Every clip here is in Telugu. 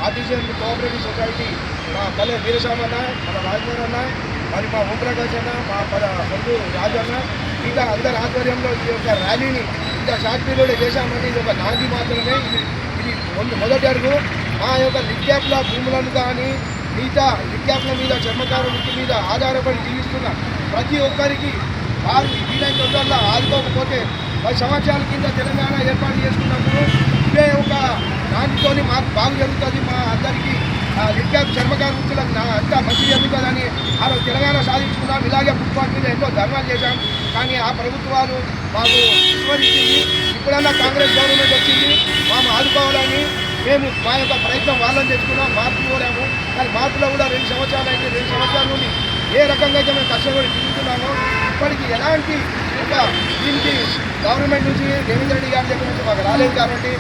ఆర్టిజియన్ కోఆపరేటివ్ సొసైటీ మా పల్లె వీరస్వామి అన్న, మన రాజమోహన్ అన్న, మరి మా ఓంప్రకాష్ అన్న, మా బంధు రాజు అన్న, ఇంకా అందరి ఆధ్వర్యంలో ఈ యొక్క ర్యాలీని ఇంకా షార్ట్ పీరియడ్ చేశామంటే ఇది ఒక నాంది మాత్రమే. ఇది మొదటి అడుగు. మా యొక్క లిక్యాప్ల భూములను కానీ మిగతా లిక్యాప్ల మీద చర్మకార వృత్తి మీద ఆధారపడి జీవిస్తున్న ప్రతి ఒక్కరికి వారు వీలైన తొందరలో ఆదుకోకపోతే 10 సంవత్సరాల కింద తెలంగాణ ఏర్పాటు చేసుకున్నప్పుడు ఇదే ఒక దానితోని మాకు బాగు జరుగుతుంది, మా అందరికీ లిక్యాప్ చర్మకార వృత్తులకు అంతా మంచి జరుగుతుందని ఆ రోజు తెలంగాణ సాధించుకున్నాం. ఇలాగే ఫుట్పాత్ మీద ఎన్నో ధర్నాలు చేశాం. కానీ ఆ ప్రభుత్వాలు మాకు విస్మరించింది. ఇప్పుడన్నా కాంగ్రెస్ గవర్నమెంట్ వచ్చింది, మాకు ఆదుకోవాలని మేము మా యొక్క ప్రయత్నం వాళ్ళని తెచ్చుకున్నాం. మార్పు కోరాము. కానీ మార్పులో కూడా 2 సంవత్సరాలు అయితే 2 సంవత్సరాల నుండి ఏ రకంగా అయితే మేము కష్టపడి తిరుగుతున్నామో ఇప్పటికీ ఎలాంటి ఒక దీనికి గవర్నమెంట్ నుంచి రేవంత్ రెడ్డి గారి దగ్గర నుంచి మాకు రాలేదు. కాబట్టి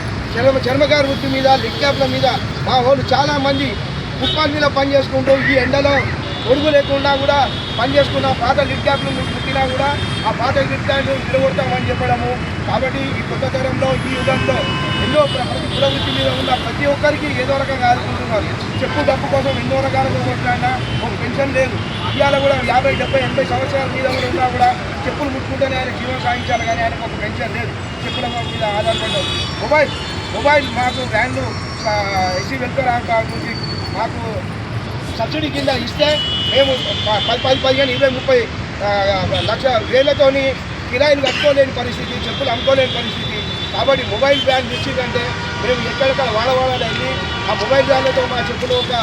చర్మకార వృత్తి మీద లిక్యాప్ల మీద మా వాళ్ళు చాలామంది ఫుట్పాత్ మీద పని చేసుకుంటూ ఈ ఎండలో ఒడుగు లేకుండా కూడా పనిచేసుకున్న పాత లిక్యాప్లు పుట్టినా కూడా ఆ పాత లిక్యాప్లు విడగొడతామని చెప్పడము. కాబట్టి ఈ కొత్త తరంలో ఈ యుగంలో ఎన్నో కులవృత్తి మీద ఉన్న ప్రతి ఒక్కరికి ఏదో రకంగా ఆదుకుంటున్నారు. చెప్పు డబ్బు కోసం ఎన్నో రకాలుగా కొట్లాడినా ఒక పెన్షన్ లేదు. ఇవాళ కూడా 50, 70, 80 సంవత్సరాల మీద కూడా ఉన్నా కూడా చెప్పులు ముట్టుకుంటేనే ఆయన జీవనం సాగించాలి. కానీ ఆయనకు ఒక పెన్షన్ లేదు. చెప్పుల మీద ఆధారపడ్డారు. మొబైల్ మాకు వ్యాన్లు ఎస్సీ వెల్ఫేర్ యాక్ట్ నుంచి మాకు సబ్సిడీ కింద ఇస్తే మేము 10, 15, 20, 30 లక్షల వేలతోని కిరాయిలు కట్టుకోలేని పరిస్థితి, చెప్పులు అమ్ముకోలేని పరిస్థితి. కాబట్టి మొబైల్ బ్యాన్ ఇచ్చిందంటే మేము ఎక్కడెక్కడ వాడవాడాలి ఆ మొబైల్ బ్యాన్లతో మా చెప్పులు ఒక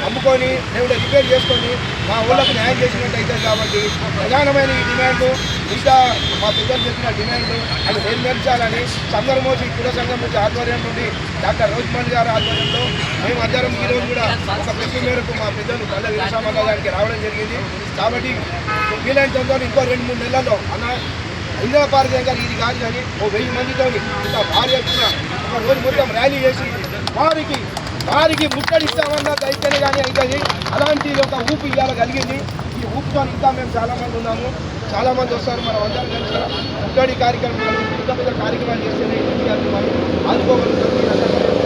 అమ్ముకొని మేము రిపేర్ చేసుకొని మా ఊళ్ళకు న్యాయం చేసినట్టు అవుతుంది. కాబట్టి ప్రధానమైన ఈ డిమాండ్లు ఇంకా మా పెద్దలు చెప్పిన డిమాండ్లు అది నెరవేర్చాలని సందర్మోచి కుల సంఘం నుంచి ఆధ్వర్యం నుండి డాక్టర్ రోజ్మల్ గారి ఆధ్వర్యంలో మేము అందరం ఈరోజు కూడా ఒక పిలుపు మేరకు మా పెద్దలు పల్లె వీరస్వామి గారికి రావడం జరిగింది. కాబట్టి వీలైన తొందరలో ఇంకో 2-3 నెలల్లో హైదరాబాద్ దగ్గర ఇది కాదు కానీ ఓ 1000 మందితో ఇంకా భారీ ఎత్తున ఒక రోజు మొత్తం ర్యాలీ చేసి వారికి ముట్టడిస్తామన్న అయితేనే కానీ అవుతుంది. అలాంటి ఒక ఊపు ఇవాళ కలిగింది. ఈ ఊపుతో ఇంకా మేము చాలామంది ఉన్నాము, చాలామంది వస్తారు. మనం అందరం కలిసి ముట్టడి కార్యక్రమాలు పెద్ద కార్యక్రమాలు చేస్తేనే మనం ఆదుకోగలుగుతాం.